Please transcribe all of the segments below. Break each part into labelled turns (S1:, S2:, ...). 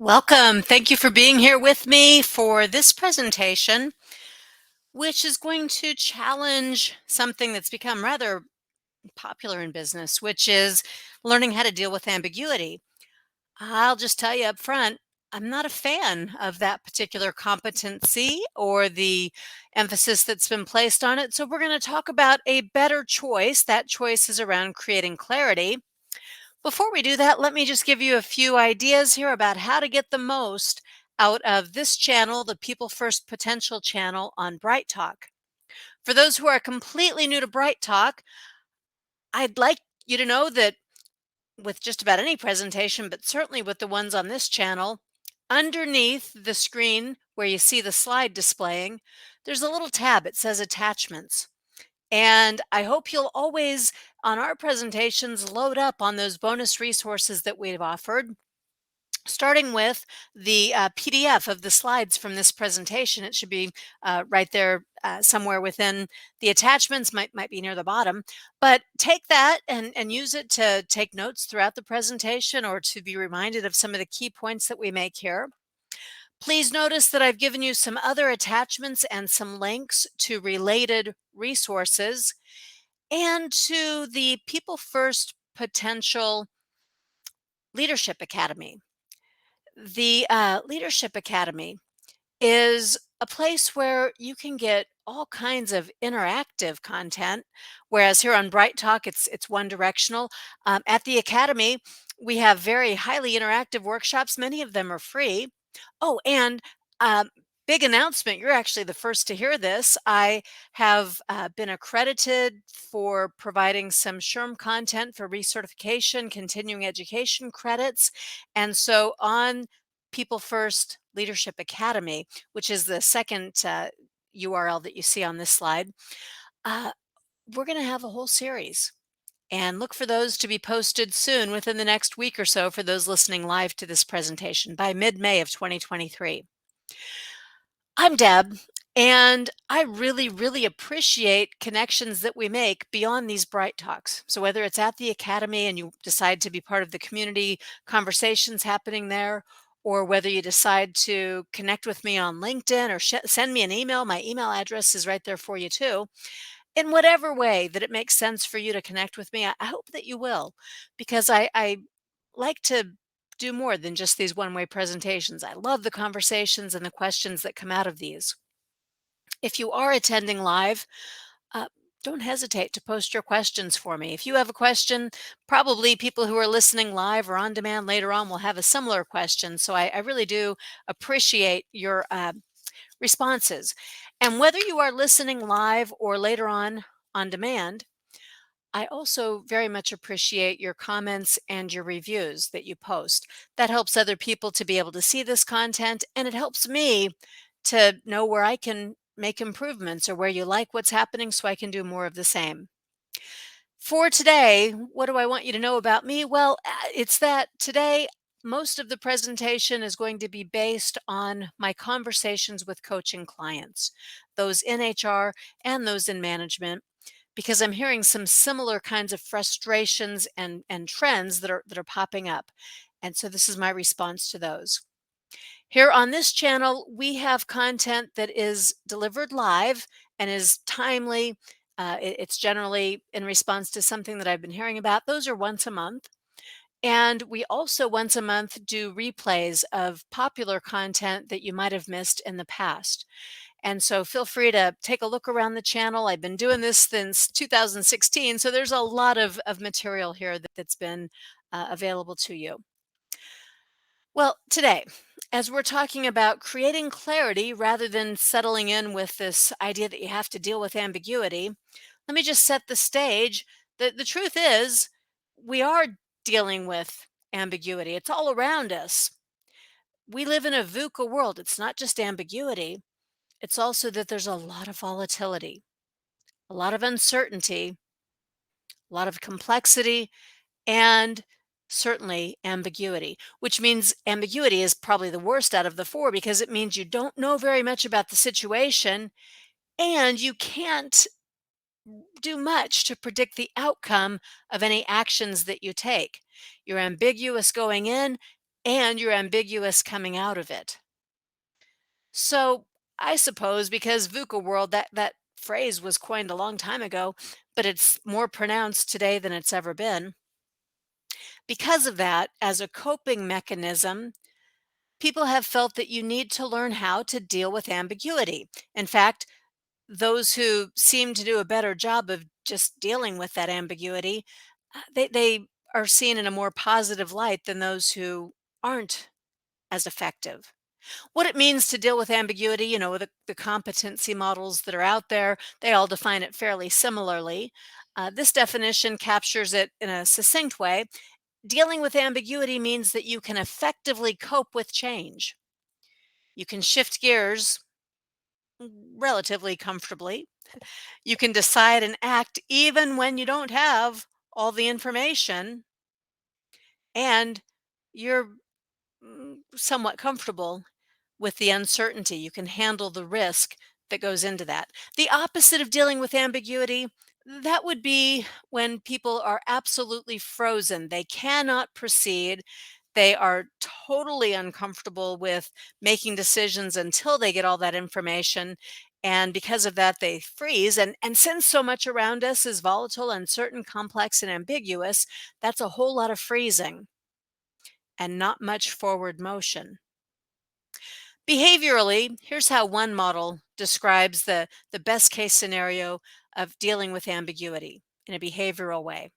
S1: Welcome. Thank you for being here with me for this presentation, which is going to challenge something that's become rather popular in business, which is learning how to deal with ambiguity. I'll just tell you up front, I'm not a fan of that particular competency or the emphasis that's been placed on it. So, we're going to talk about a better choice. That choice is around creating clarity. Before we do that, let me just give you a few ideas here about how to get the most out of this channel, the People First Potential channel on Bright Talk. For those who are completely new to Bright Talk, I'd like you to know that with just about any presentation, but certainly with the ones on this channel, underneath the screen where you see the slide displaying, there's a little tab. It says Attachments. And I hope you'll always, on our presentations, load up on those bonus resources that we've offered, starting with the PDF of the slides from this presentation. It should be right there somewhere within the attachments, might be near the bottom. But take that and use it to take notes throughout the presentation or to be reminded of some of the key points that we make here. Please notice that I've given you some other attachments and some links to related resources and to the People First Potential Leadership Academy. The Leadership Academy is a place where you can get all kinds of interactive content, whereas here on Bright Talk, it's one directional. At the Academy, we have very highly interactive workshops. Many of them are free. Oh, and big announcement, you're actually the first to hear this. I have been accredited for providing some SHRM content for recertification, continuing education credits. And so on People First Leadership Academy, which is the second URL that you see on this slide, uh, we're going to have a whole series. And look for those to be posted soon within the next week or so for those listening live to this presentation by mid-May of 2023. I'm Deb, and I really, really appreciate connections that we make beyond these Bright Talks. So whether it's at the Academy and you decide to be part of the community conversations happening there, or whether you decide to connect with me on LinkedIn or send me an email, my email address is right there for you too. In whatever way that it makes sense for you to connect with me, I hope that you will, because I like to do more than just these one-way presentations. I love the conversations and the questions that come out of these. If you are attending live, uh, don't hesitate to post your questions for me. If you have a question, probably people who are listening live or on demand later on will have a similar question. So I really do appreciate your responses. And whether you are listening live or later on demand, I also very much appreciate your comments and your reviews that you post. That helps other people to be able to see this content, and it helps me to know where I can make improvements or where you like what's happening so I can do more of the same. For today, what do I want you to know about me? Well, it's that today most of the presentation is going to be based on my conversations with coaching clients, those in HR and those in management, because I'm hearing some similar kinds of frustrations and trends that are popping up. And so this is my response to those. Here on this channel, we have content that is delivered live and is timely. It's generally in response to something that I've been hearing about. Those are once a month. And we also once a month do replays of popular content that you might have missed in the past. And so feel free to take a look around the channel. I've been doing this since 2016, so there's a lot of material here that's been available to you. Well, today, as we're talking about creating clarity rather than settling in with this idea that you have to deal with ambiguity, let me just set the stage. The truth is, we are dealing with ambiguity. It's all around us. We live in a VUCA world. It's not just ambiguity. It's also that there's a lot of volatility, a lot of uncertainty, a lot of complexity, and certainly ambiguity, which means ambiguity is probably the worst out of the four because it means you don't know very much about the situation and you can't do much to predict the outcome of any actions that you take. You're ambiguous going in and you're ambiguous coming out of it. So I suppose because VUCA world, that phrase was coined a long time ago, but it's more pronounced today than it's ever been. Because of that, as a coping mechanism, people have felt that you need to learn how to deal with ambiguity. In fact, those who seem to do a better job of just dealing with that ambiguity, they are seen in a more positive light than those who aren't as effective. What it means to deal with ambiguity, the competency models that are out there, they all define it fairly similarly. This definition captures it in a succinct way. Dealing with ambiguity means that you can effectively cope with change. You can shift gears relatively comfortably. You can decide and act even when you don't have all the information, and you're somewhat comfortable with the uncertainty. You can handle the risk that goes into that. The opposite of dealing with ambiguity, that would be when people are absolutely frozen. They cannot proceed. They are totally uncomfortable with making decisions until they get all that information. And because of that, they freeze. And since so much around us is volatile, uncertain, complex, and ambiguous, that's a whole lot of freezing and not much forward motion. Behaviorally, here's how one model describes the best case scenario of dealing with ambiguity in a behavioral way.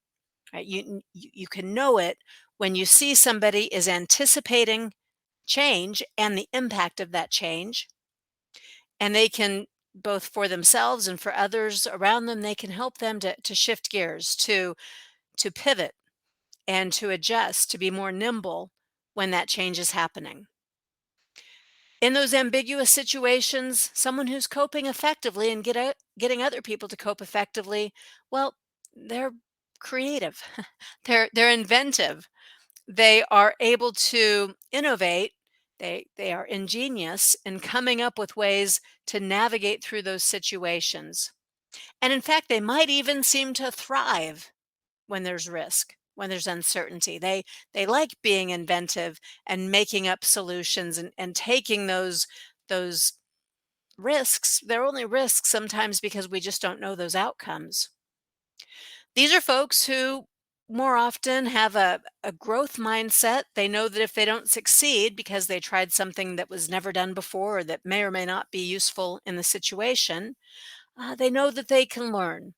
S1: Right? You can know it when you see somebody is anticipating change and the impact of that change, and they can, both for themselves and for others around them, they can help them to shift gears, to pivot and to adjust, to be more nimble when that change is happening. In those ambiguous situations, someone who's coping effectively and getting other people to cope effectively, well, they're creative. They're inventive. They are able to innovate. They are ingenious in coming up with ways to navigate through those situations. And in fact, they might even seem to thrive when there's risk, when there's uncertainty. They like being inventive and making up solutions and taking those risks. They're only risks sometimes because we just don't know those outcomes. These are folks who more often have a growth mindset. They know that if they don't succeed because they tried something that was never done before or that may or may not be useful in the situation, they know that they can learn.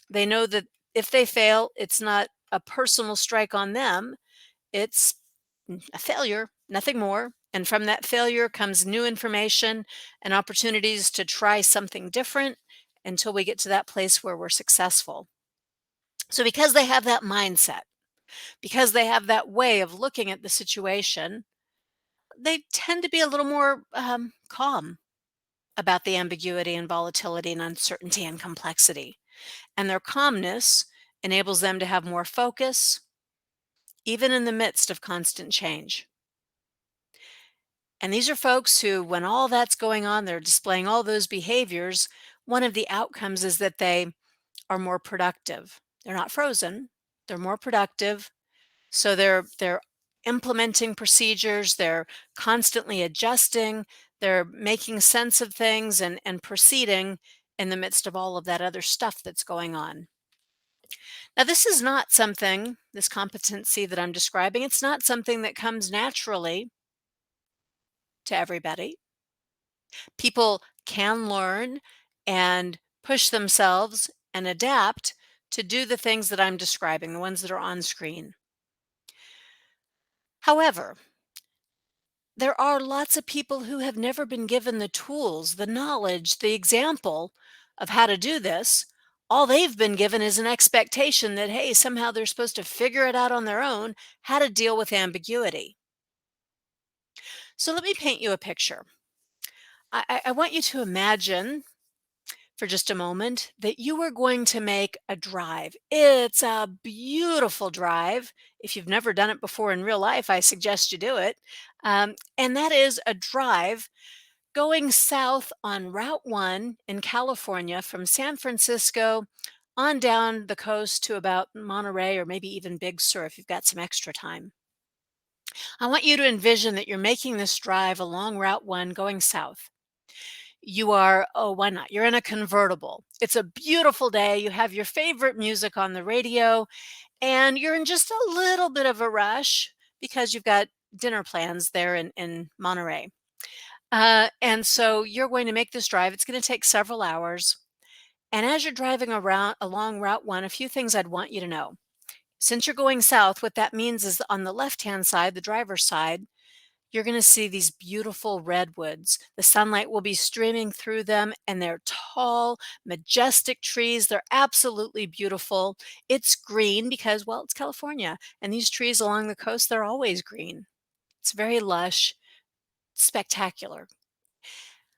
S1: They know that if they fail, it's not a personal strike on them. It's a failure, nothing more. And from that failure comes new information and opportunities to try something different until we get to that place where we're successful. So, because they have that mindset, because they have that way of looking at the situation, they tend to be a little more calm about the ambiguity and volatility and uncertainty and complexity. And their calmness enables them to have more focus, even in the midst of constant change. And these are folks who, when all that's going on, they're displaying all those behaviors. One of the outcomes is that they are more productive. They're not frozen, they're more productive. So they're implementing procedures, they're constantly adjusting, they're making sense of things and proceeding in the midst of all of that other stuff that's going on. Now, this is not something, this competency that I'm describing, it's not something that comes naturally to everybody. People can learn and push themselves and adapt to do the things that I'm describing, the ones that are on screen. However, there are lots of people who have never been given the tools, the knowledge, the example of how to do this. All they've been given is an expectation that, hey, somehow they're supposed to figure it out on their own, how to deal with ambiguity. So let me paint you a picture. I want you to imagine for just a moment that you were going to make a drive. It's a beautiful drive. If you've never done it before in real life, I suggest you do it. And that is a drive going south on Route 1 in California from San Francisco on down the coast to about Monterey or maybe even Big Sur if you've got some extra time. I want you to envision that you're making this drive along Route 1 going south. You are, oh, why not? You're in a convertible. It's a beautiful day. You have your favorite music on the radio, and you're in just a little bit of a rush because you've got dinner plans there in Monterey. And so you're going to make this drive. It's going to take several hours. And as you're driving around along Route 1, a few things I'd want you to know. Since you're going south, what that means is on the left-hand side, the driver's side, you're going to see these beautiful redwoods. The sunlight will be streaming through them, and they're tall, majestic trees. They're absolutely beautiful. It's green because, well, it's California, and these trees along the coast, they're always green. It's very lush, spectacular.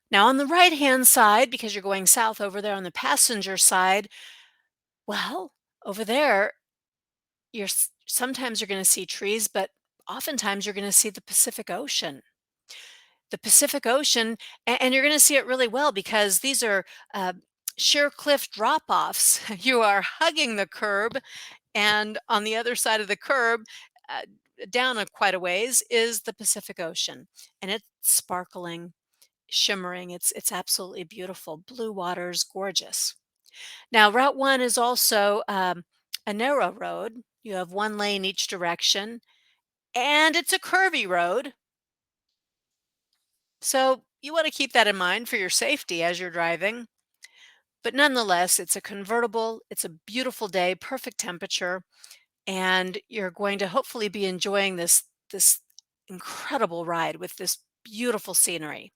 S1: Now, on the right-hand side, because you're going south over there on the passenger side, well, over there, sometimes you're going to see trees, but oftentimes you're going to see the Pacific Ocean. The Pacific Ocean, and you're going to see it really well because these are uh, sheer cliff drop offs. You are hugging the curb, and on the other side of the curb, uh, down quite a ways, is the Pacific Ocean, and it's sparkling, shimmering. It's absolutely beautiful. Blue waters, gorgeous. Now, Route 1 is also a narrow road. You have one lane each direction, and it's a curvy road. So you want to keep that in mind for your safety as you're driving. But nonetheless, it's a convertible. It's a beautiful day, perfect temperature, and you're going to hopefully be enjoying this incredible ride with this beautiful scenery.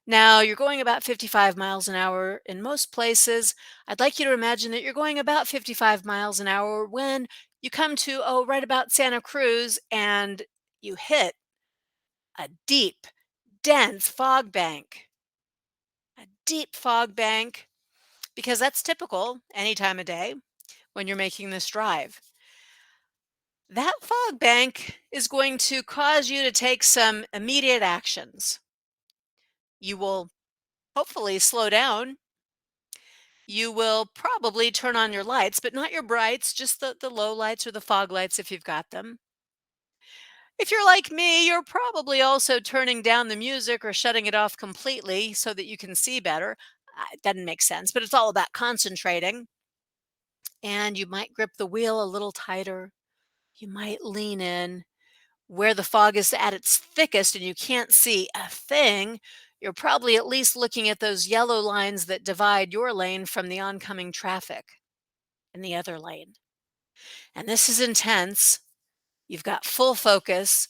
S1: Now, you're going about 55 miles an hour in most places. I'd like you to imagine that you're going about 55 miles an hour when you come to, oh, right about Santa Cruz, and you hit a deep, dense fog bank. A deep fog bank, because that's typical any time of day when you're making this drive. That fog bank is going to cause you to take some immediate actions. You will hopefully slow down. You will probably turn on your lights, but not your brights, just the low lights or the fog lights if you've got them. If you're like me, you're probably also turning down the music or shutting it off completely so that you can see better. It doesn't make sense, but it's all about concentrating. And you might grip the wheel a little tighter. You might lean in. Where the fog is at its thickest and you can't see a thing, you're probably at least looking at those yellow lines that divide your lane from the oncoming traffic in the other lane. And this is intense. You've got full focus.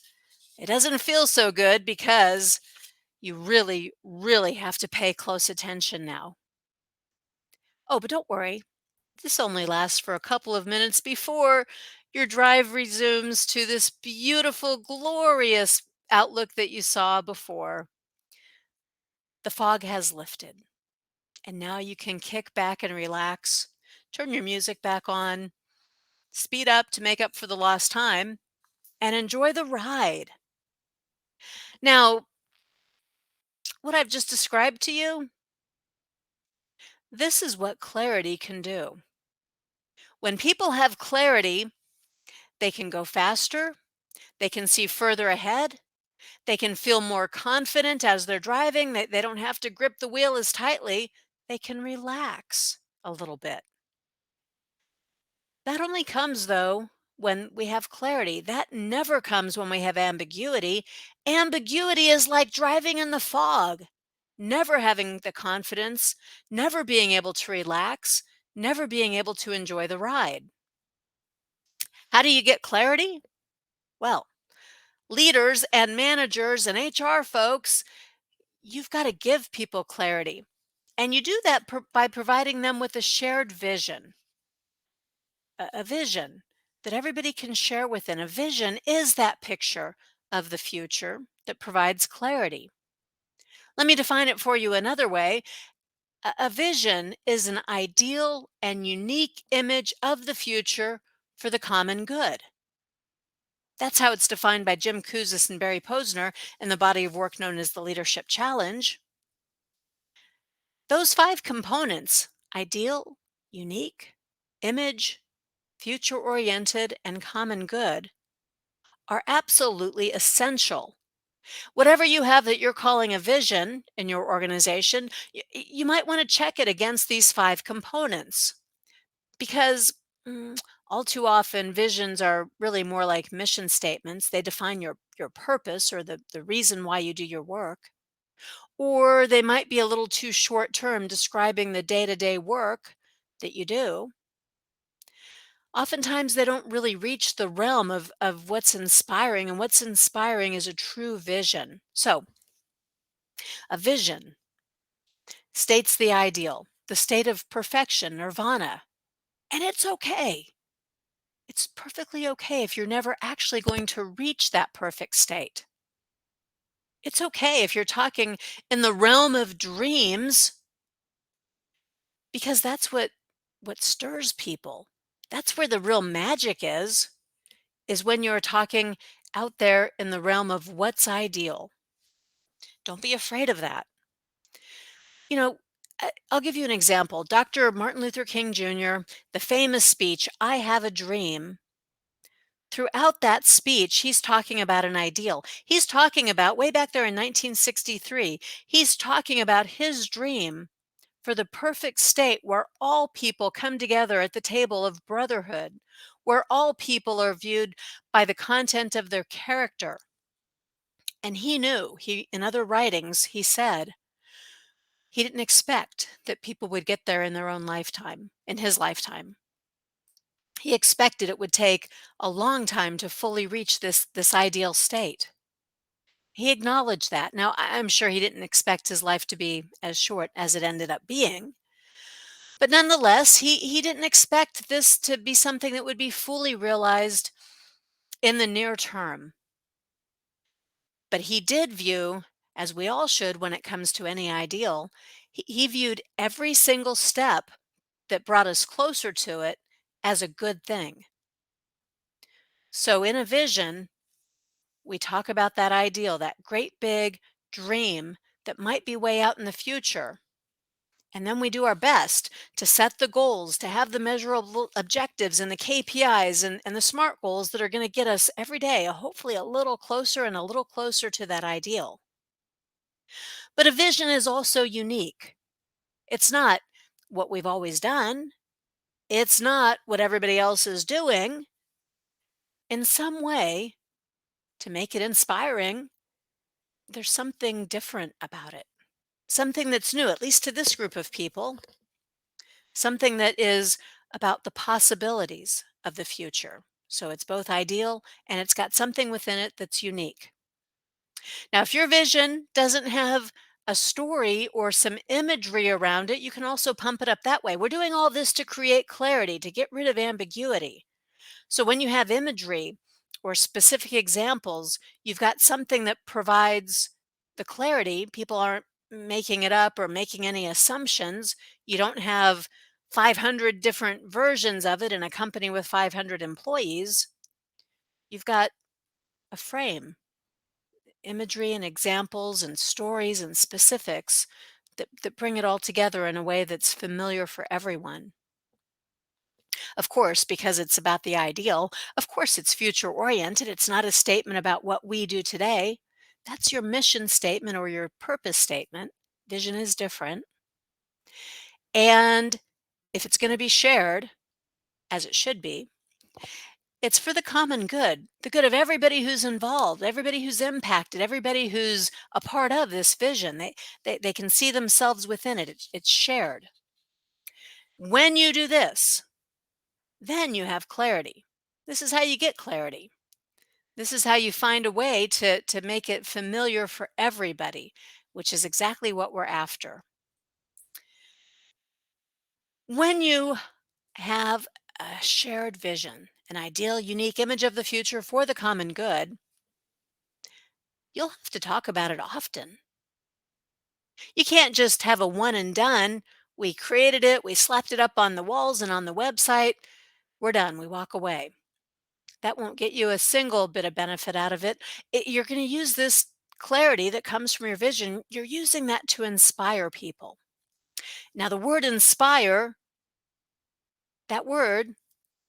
S1: It doesn't feel so good because you really, really have to pay close attention now. Oh, but don't worry. This only lasts for a couple of minutes before your drive resumes to this beautiful, glorious outlook that you saw before. The fog has lifted, and now you can kick back and relax, turn your music back on, speed up to make up for the lost time, and enjoy the ride. Now, what I've just described to you, this is what clarity can do. When people have clarity, they can go faster, they can see further ahead, they can feel more confident as they're driving. They don't have to grip the wheel as tightly. They can relax a little bit. That only comes, though, when we have clarity. That never comes when we have ambiguity. Ambiguity is like driving in the fog, never having the confidence, never being able to relax, never being able to enjoy the ride. How do you get clarity? Well, leaders and managers and HR folks, you've got to give people clarity. And you do that by providing them with a shared vision, a vision that everybody can share within. A vision is that picture of the future that provides clarity. Let me define it for you another way. A vision is an ideal and unique image of the future for the common good. That's how it's defined by Jim Kouzes and Barry Posner in the body of work known as the Leadership Challenge. Those five components, ideal, unique, image, future oriented, and common good, are absolutely essential. Whatever you have that you're calling a vision in your organization, you might want to check it against these five components because all too often visions are really more like mission statements. They define your purpose or the reason why you do your work. Or they might be a little too short term describing the day-to-day work that you do. Oftentimes they don't really reach the realm of what's inspiring, and what's inspiring is a true vision. So a vision states the ideal, the state of perfection, nirvana. And it's okay. It's perfectly okay if you're never actually going to reach that perfect state. It's okay if you're talking in the realm of dreams because that's what stirs people. That's where the real magic is when you're talking out there in the realm of what's ideal. Don't be afraid of that. You know, I'll give you an example. Dr. Martin Luther King Jr., the famous speech, I Have a Dream. Throughout that speech, he's talking about an ideal. He's talking about, way back there in 1963, he's talking about his dream for the perfect state where all people come together at the table of brotherhood, where all people are viewed by the content of their character. And he knew, in other writings, he said, he didn't expect that people would get there in their own lifetime, in his lifetime. He expected it would take a long time to fully reach this ideal state. He acknowledged that. Now, I'm sure he didn't expect his life to be as short as it ended up being. But nonetheless, he didn't expect this to be something that would be fully realized in the near term. But he did view, as we all should when it comes to any ideal, he viewed every single step that brought us closer to it as a good thing. So in a vision, we talk about that ideal, that great big dream that might be way out in the future. And then we do our best to set the goals, to have the measurable objectives and the KPIs and the SMART goals that are going to get us every day, hopefully a little closer and a little closer to that ideal. But a vision is also unique. It's not what we've always done. It's not what everybody else is doing. In some way, to make it inspiring, there's something different about it. Something that's new, at least to this group of people. Something that is about the possibilities of the future. So it's both ideal and it's got something within it that's unique. Now, if your vision doesn't have a story or some imagery around it, you can also pump it up that way. We're doing all this to create clarity, to get rid of ambiguity. So when you have imagery or specific examples, you've got something that provides the clarity. People aren't making it up or making any assumptions. You don't have 500 different versions of it in a company with 500 employees. You've got a frame, imagery and examples and stories and specifics that bring it all together in a way that's familiar for everyone. Of course, because it's about the ideal, of course, it's future oriented. It's not a statement about what we do today. That's your mission statement or your purpose statement. Vision is different. And if it's going to be shared, as it should be, it's for the common good, the good of everybody who's involved, everybody who's impacted, everybody who's a part of this vision. They can see themselves within it. It's shared. When you do this, then you have clarity. This is how you get clarity. This is how you find a way to make it familiar for everybody, which is exactly what we're after. When you have a shared vision, an ideal, unique image of the future for the common good, you'll have to talk about it often. You can't just have a one and done. We created it, we slapped it up on the walls and on the website. We're done. We walk away. That won't get you a single bit of benefit out of it. You're going to use this clarity that comes from your vision. You're using that to inspire people. Now, the word inspire, that word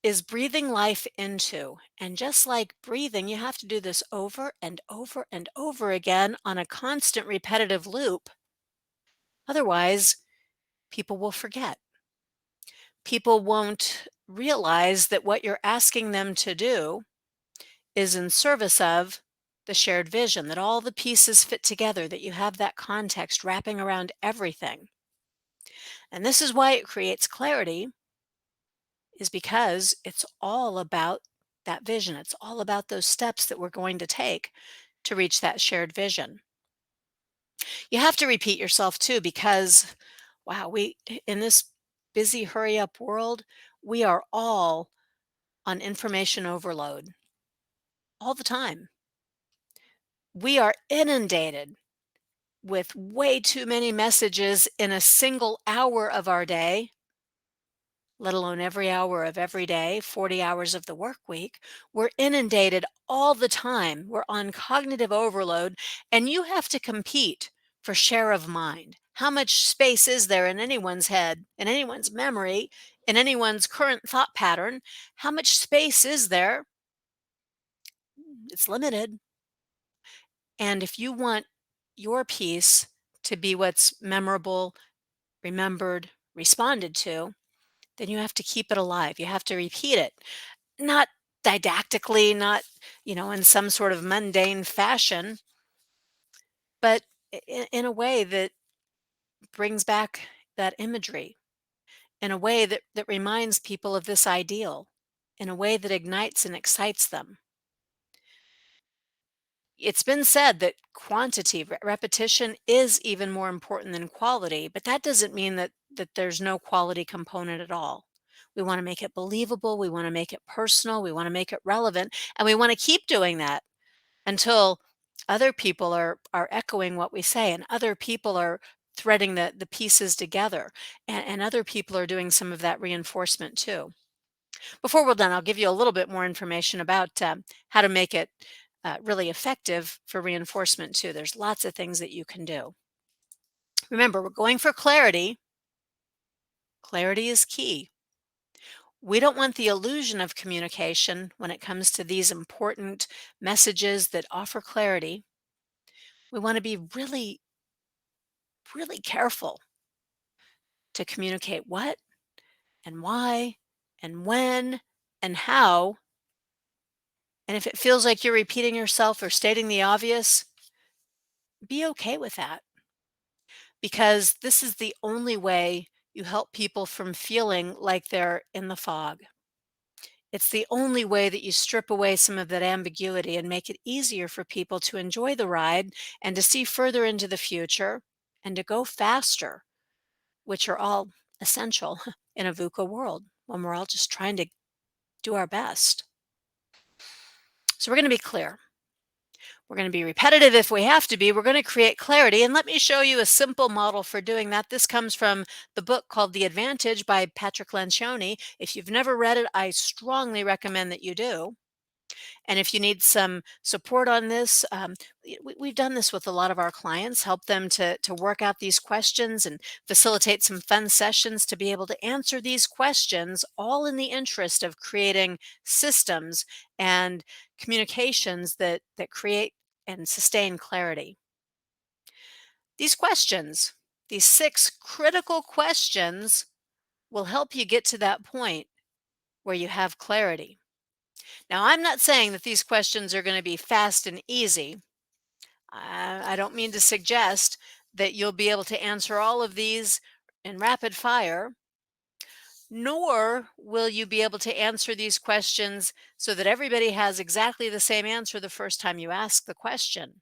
S1: is breathing life into. And just like breathing, you have to do this over and over and over again on a constant repetitive loop. Otherwise, people will forget. People won't realize that what you're asking them to do is in service of the shared vision, that all the pieces fit together, that you have that context wrapping around everything. And this is why it creates clarity, is because it's all about that vision. It's all about those steps that we're going to take to reach that shared vision. You have to repeat yourself too, because wow, in this busy, hurry up world, we are all on information overload all the time. We are inundated with way too many messages in a single hour of our day, let alone every hour of every day, 40 hours of the work week. We're inundated all the time. We're on cognitive overload, and you have to compete for share of mind. How much space is there in anyone's head, in anyone's memory, in anyone's current thought pattern? How much space is there? It's limited. And if you want your piece to be what's memorable, remembered, responded to, then you have to keep it alive. You have to repeat it, not didactically, not, in some sort of mundane fashion, but in a way that brings back that imagery, in a way that reminds people of this ideal, in a way that ignites and excites them. It's been said that quantity, repetition is even more important than quality, but that doesn't mean that there's no quality component at all. We want to make it believable, we want to make it personal, we want to make it relevant, and we want to keep doing that until other people are echoing what we say, and other people are threading the pieces together, and other people are doing some of that reinforcement too. Before we're done, I'll give you a little bit more information about how to make it really effective for reinforcement too. There's lots of things that you can do. Remember, we're going for clarity. Clarity is key. We don't want the illusion of communication when it comes to these important messages that offer clarity. We want to be really, really careful to communicate what and why and when and how. And if it feels like you're repeating yourself or stating the obvious, be okay with that, because this is the only way you help people from feeling like they're in the fog. It's the only way that you strip away some of that ambiguity and make it easier for people to enjoy the ride and to see further into the future and to go faster, which are all essential in a VUCA world when we're all just trying to do our best. So we're going to be clear. We're going to be repetitive if we have to be. We're going to create clarity. And let me show you a simple model for doing that. This comes from the book called The Advantage by Patrick Lencioni. If you've never read it, I strongly recommend that you do. And if you need some support on this, we've done this with a lot of our clients, help them to work out these questions and facilitate some fun sessions to be able to answer these questions, all in the interest of creating systems and communications that create and sustain clarity. These questions, these 6 critical questions, will help you get to that point where you have clarity. Now, I'm not saying that these questions are going to be fast and easy. I don't mean to suggest that you'll be able to answer all of these in rapid fire, nor will you be able to answer these questions so that everybody has exactly the same answer the first time you ask the question.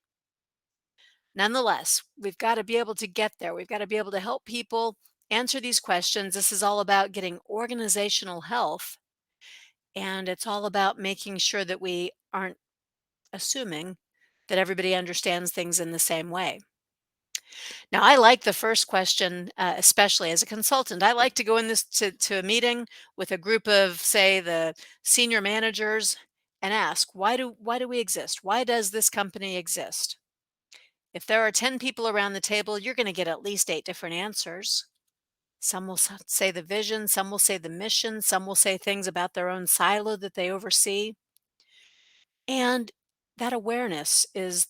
S1: Nonetheless, we've got to be able to get there. We've got to be able to help people answer these questions. This is all about getting organizational health, and it's all about making sure that we aren't assuming that everybody understands things in the same way. Now, I like the first question, especially as a consultant. I like to go in this to a meeting with a group of, say, the senior managers and ask, why do we exist? Why does this company exist? If there are 10 people around the table, you're going to get at least 8 different answers. Some will say the vision, some will say the mission, some will say things about their own silo that they oversee. And that awareness is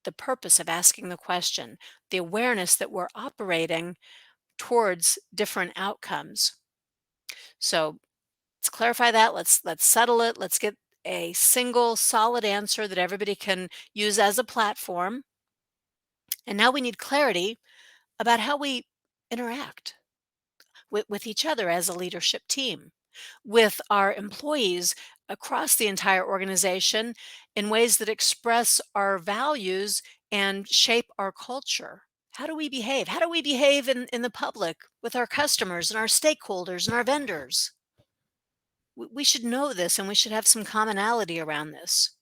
S1: the purpose of asking the question, the awareness that we're operating towards different outcomes. So let's clarify that. Let's settle it. Let's get a single solid answer that everybody can use as a platform. And now we need clarity about how we interact with each other as a leadership team, with our employees across the entire organization in ways that express our values and shape our culture. How do we behave? How do we behave in the public with our customers and our stakeholders and our vendors? We should know this and we should have some commonality around this.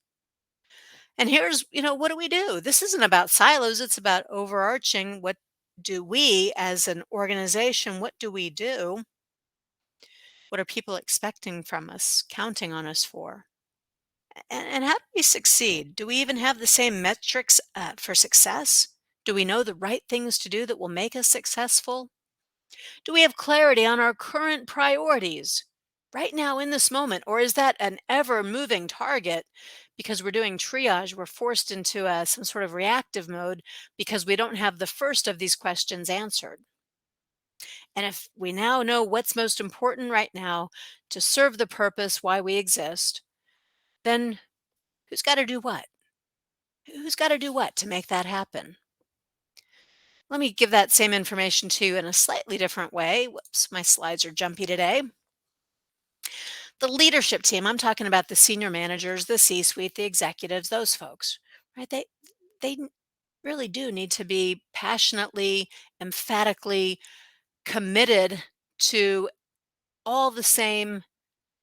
S1: And here's, what do we do? This isn't about silos, it's about overarching. What do we as an organization, what do we do? What are people expecting from us, counting on us for? And how do we succeed? Do we even have the same metrics for success? Do we know the right things to do that will make us successful? Do we have clarity on our current priorities right now in this moment? Or is that an ever moving target because we're doing triage? We're forced into some sort of reactive mode because we don't have the first of these questions answered. And if we now know what's most important right now to serve the purpose why we exist, then who's got to do what? Who's got to do what to make that happen? Let me give that same information to you in a slightly different way. Whoops, my slides are jumpy today. The leadership team, I'm talking about the senior managers, the C-suite, the executives, those folks, right? They really do need to be passionately, emphatically committed to all the same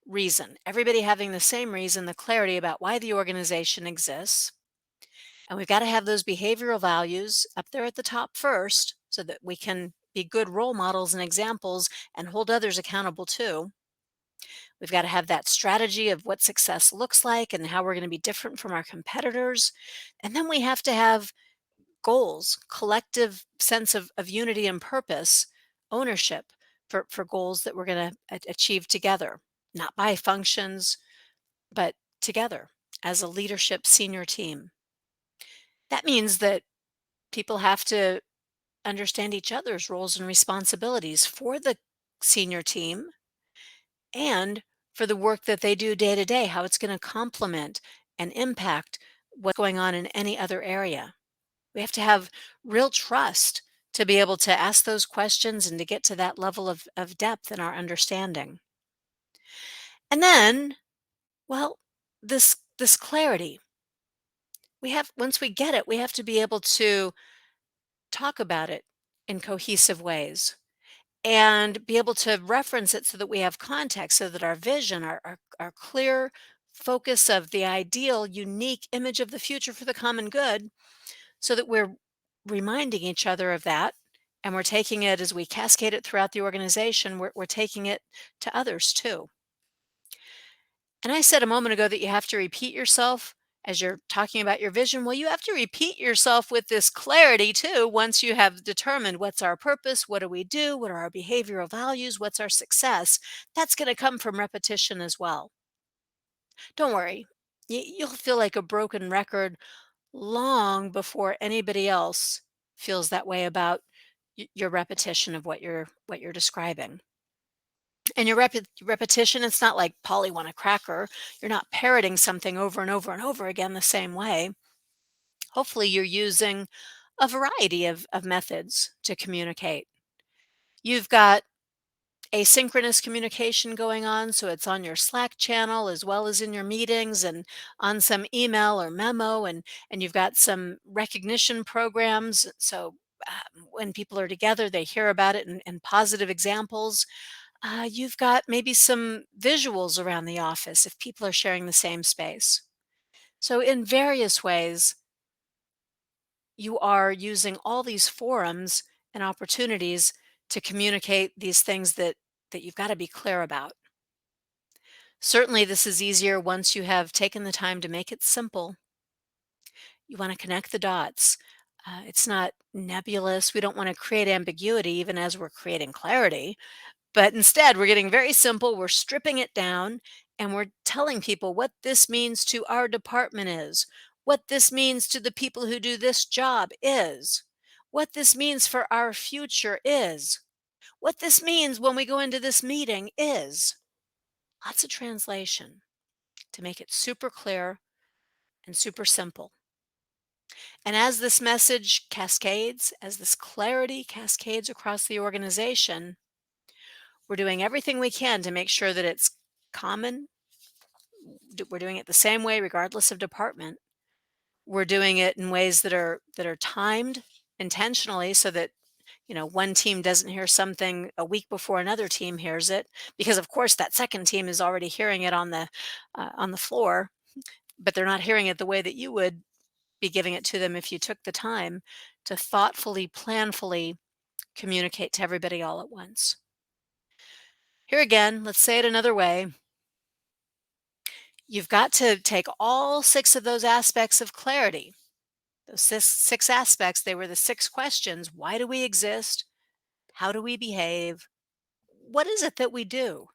S1: reason. Everybody having the same reason, the clarity about why the organization exists. And we've got to have those behavioral values up there at the top first so that we can be good role models and examples and hold others accountable too. We've got to have that strategy of what success looks like and how we're going to be different from our competitors. And then we have to have goals, collective sense of unity and purpose, ownership for goals that we're going to achieve together, not by functions, but together as a leadership senior team. That means that people have to understand each other's roles and responsibilities for the senior team and for the work that they do day to day, how it's going to complement and impact what's going on in any other area. We have to have real trust to be able to ask those questions and to get to that level of depth in our understanding. And then, well, this clarity. Once we get it, we have to be able to talk about it in cohesive ways and be able to reference it so that we have context, so that our vision, our clear focus of the ideal, unique image of the future for the common good, so that we're reminding each other of that. And we're taking it as we cascade it throughout the organization, we're taking it to others too. And I said a moment ago that you have to repeat yourself as you're talking about your vision. Well, you have to repeat yourself with this clarity too. Once you have determined what's our purpose, what do we do, what are our behavioral values, what's our success, that's going to come from repetition as well. Don't worry, you'll feel like a broken record long before anybody else feels that way about your repetition of what you're describing. And your repetition, it's not like Polly want a cracker. You're not parroting something over and over and over again the same way. Hopefully, you're using a variety of methods to communicate. You've got asynchronous communication going on, so it's on your Slack channel as well as in your meetings and on some email or memo, and you've got some recognition programs. So when people are together, they hear about it in positive examples. You've got maybe some visuals around the office if people are sharing the same space. So, in various ways, you are using all these forums and opportunities to communicate these things that you've got to be clear about. Certainly, this is easier once you have taken the time to make it simple. You want to connect the dots. It's not nebulous. We don't want to create ambiguity even as we're creating clarity. But instead, we're getting very simple. We're stripping it down and we're telling people what this means to our department is, what this means to the people who do this job is, what this means for our future is, what this means when we go into this meeting is. Lots of translation to make it super clear and super simple. And as this message cascades, as this clarity cascades across the organization, we're doing everything we can to make sure that it's common. We're doing it the same way regardless of department. We're doing it in ways that are timed intentionally so that, one team doesn't hear something a week before another team hears it, because of course that second team is already hearing it on the floor, but they're not hearing it the way that you would be giving it to them if you took the time to thoughtfully, planfully communicate to everybody all at once. Here again, let's say it another way. You've got to take all six of those aspects of clarity. Those six aspects, they were the six questions. Why do we exist? How do we behave? What is it that we do?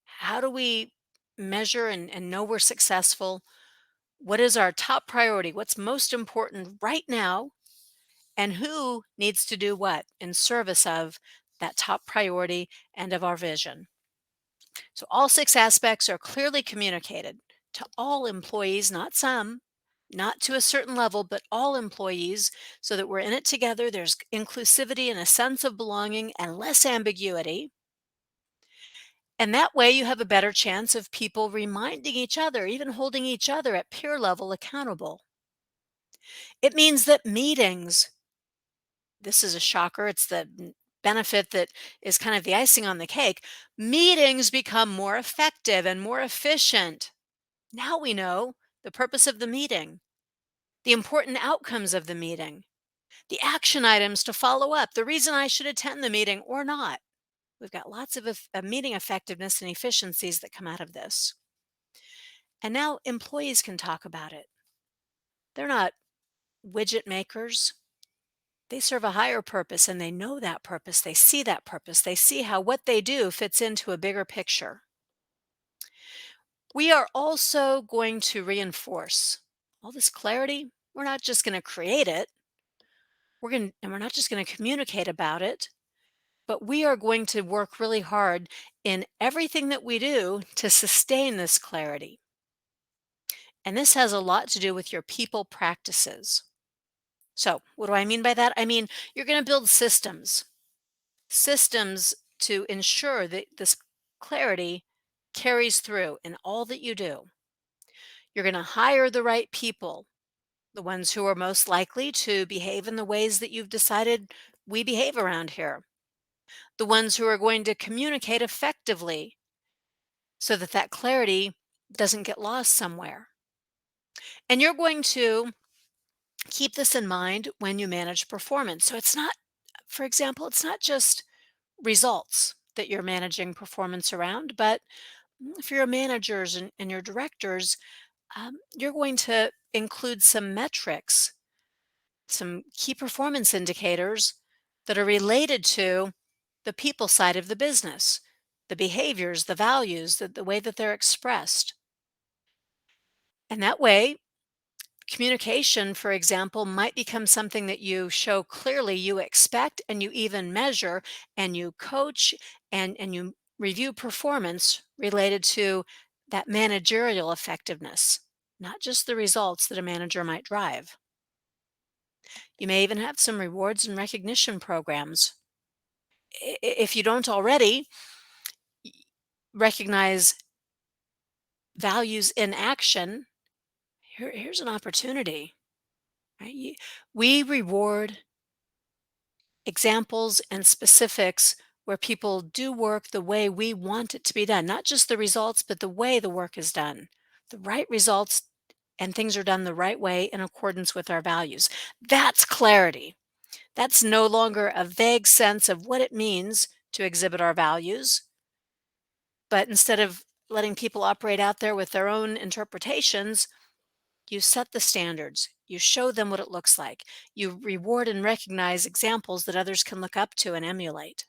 S1: How do we measure and know we're successful? What is our top priority? What's most important right now? And who needs to do what in service of that top priority and of our vision? So all six aspects are clearly communicated to all employees, not some, not to a certain level, but all employees, so that we're in it together. There's inclusivity and a sense of belonging and less ambiguity. And that way you have a better chance of people reminding each other, even holding each other at peer level accountable. It means that meetings, this is a shocker, it's the benefit that is kind of the icing on the cake. Meetings become more effective and more efficient. Now we know the purpose of the meeting, the important outcomes of the meeting, the action items to follow up, the reason I should attend the meeting or not. We've got lots of meeting effectiveness and efficiencies that come out of this. And now employees can talk about it. They're not widget makers. They serve a higher purpose and they know that purpose. They see that purpose. They see how what they do fits into a bigger picture. We are also going to reinforce all this clarity. We're not just going to create it. We're not just going to communicate about it, but we are going to work really hard in everything that we do to sustain this clarity. And this has a lot to do with your people practices. So, what do I mean by that? I mean, you're going to build systems to ensure that this clarity carries through in all that you do. You're going to hire the right people, the ones who are most likely to behave in the ways that you've decided we behave around here, the ones who are going to communicate effectively so that that clarity doesn't get lost somewhere. And you're going to keep this in mind when you manage performance. So it's not, for example, it's not just results that you're managing performance around, but if you're managers and your directors, you're going to include some metrics, some key performance indicators that are related to the people side of the business, the behaviors, the values, the way that they're expressed. And that way, communication, for example, might become something that you show clearly you expect and you even measure and you coach and you review performance related to that managerial effectiveness, not just the results that a manager might drive. You may even have some rewards and recognition programs. If you don't already, y- recognize values in action. Here's an opportunity, right? We reward examples and specifics where people do work the way we want it to be done, not just the results, but the way the work is done. The right results and things are done the right way in accordance with our values. That's clarity. That's no longer a vague sense of what it means to exhibit our values, but instead of letting people operate out there with their own interpretations, you set the standards. You show them what it looks like. You reward and recognize examples that others can look up to and emulate.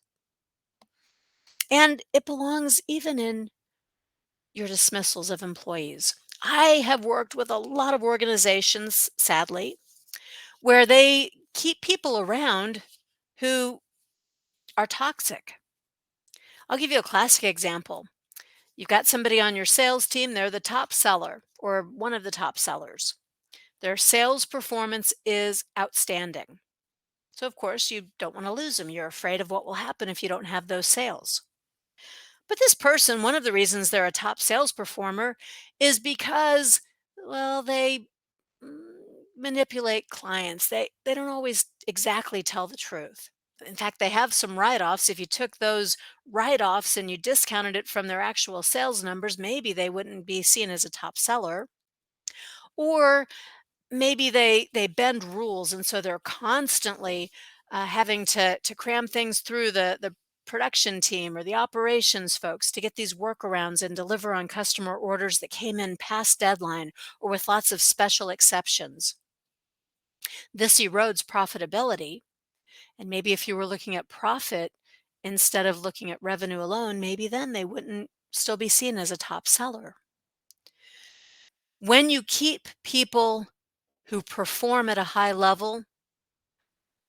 S1: And it belongs even in your dismissals of employees. I have worked with a lot of organizations, sadly, where they keep people around who are toxic. I'll give you a classic example. You've got somebody on your sales team, they're the top seller or one of the top sellers. Their sales performance is outstanding. So, of course, you don't want to lose them. You're afraid of what will happen if you don't have those sales. But this person, one of the reasons they're a top sales performer is because, well, they mm, manipulate clients. They don't always exactly tell the truth. In fact, they have some write-offs. If you took those write-offs and you discounted it from their actual sales numbers, maybe they wouldn't be seen as a top seller. Or maybe they bend rules, and so they're constantly having to cram things through the production team or the operations folks to get these workarounds and deliver on customer orders that came in past deadline or with lots of special exceptions. This erodes profitability. And maybe if you were looking at profit instead of looking at revenue alone, maybe then they wouldn't still be seen as a top seller. When you keep people who perform at a high level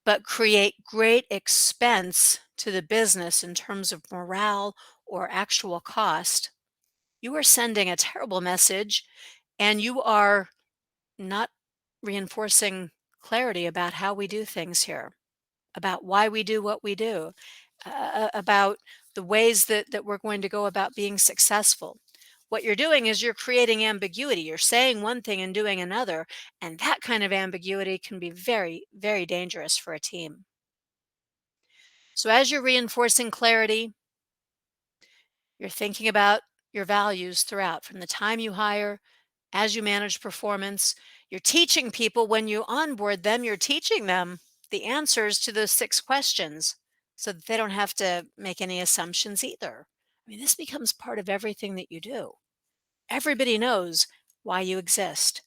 S1: but create great expense to the business in terms of morale or actual cost, you are sending a terrible message and you are not reinforcing clarity about how we do things here, about why we do what we do, about the ways that we're going to go about being successful. What you're doing is you're creating ambiguity. You're saying one thing and doing another, and that kind of ambiguity can be very, very dangerous for a team. So as you're reinforcing clarity, you're thinking about your values throughout, from the time you hire, as you manage performance. You're teaching people when you onboard them, you're teaching them the answers to those 6 questions so that they don't have to make any assumptions either. I mean, this becomes part of everything that you do. Everybody knows why you exist.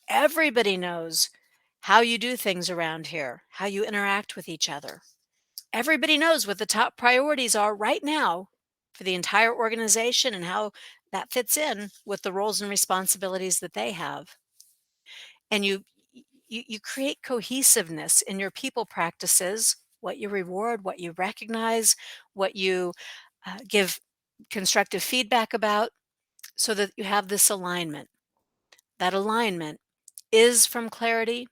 S1: Everybody knows how you do things around here, how you interact with each other. Everybody knows what the top priorities are right now for the entire organization and how that fits in with the roles and responsibilities that they have. And you create cohesiveness in your people practices, what you reward, what you recognize, what you give constructive feedback about, so that you have this alignment. That alignment is from clarity,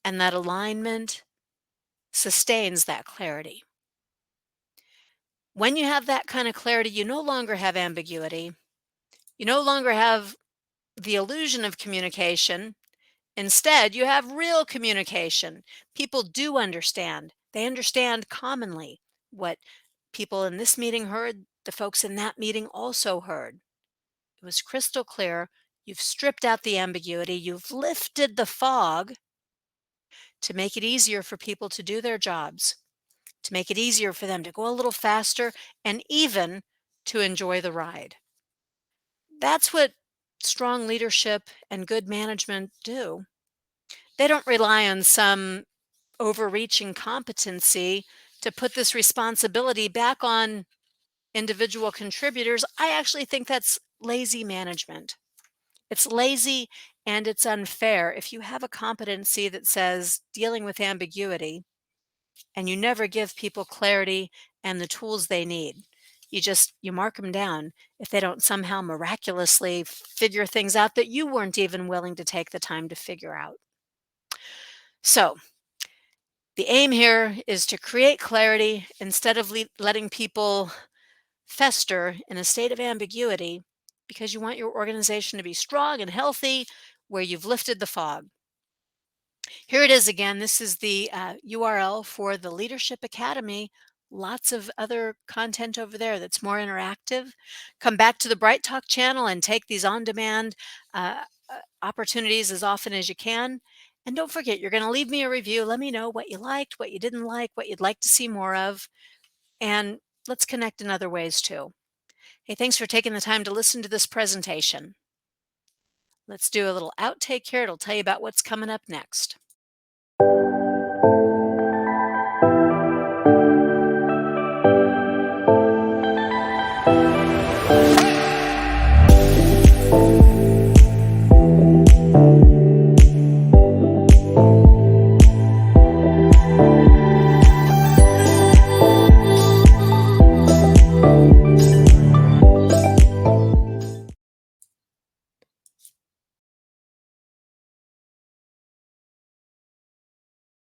S1: and that alignment sustains that clarity. When you have that kind of clarity, you no longer have ambiguity. You no longer have the illusion of communication. Instead, you have real communication. People do understand. They understand commonly what people in this meeting heard, the folks in that meeting also heard. It was crystal clear. You've stripped out the ambiguity. You've lifted the fog to make it easier for people to do their jobs, to make it easier for them to go a little faster, and even to enjoy the ride. That's what strong leadership and good management do. They don't rely on some overreaching competency to put this responsibility back on individual contributors. I actually think that's lazy management. It's lazy and it's unfair if you have a competency that says dealing with ambiguity and you never give people clarity and the tools they need. You mark them down if they don't somehow miraculously figure things out that you weren't even willing to take the time to figure out. So, the aim here is to create clarity instead of letting people fester in a state of ambiguity, because you want your organization to be strong and healthy where you've lifted the fog. Here it is again. This is the URL for the Leadership Academy. Lots of other content over there that's more interactive. Come back to the Bright Talk channel and take these on-demand opportunities as often as you can. And don't forget, you're going to leave me a review. Let me know what you liked, what you didn't like, what you'd like to see more of. And let's connect in other ways too. Hey, thanks for taking the time to listen to this presentation. Let's do a little outtake here. It'll tell you about what's coming up next.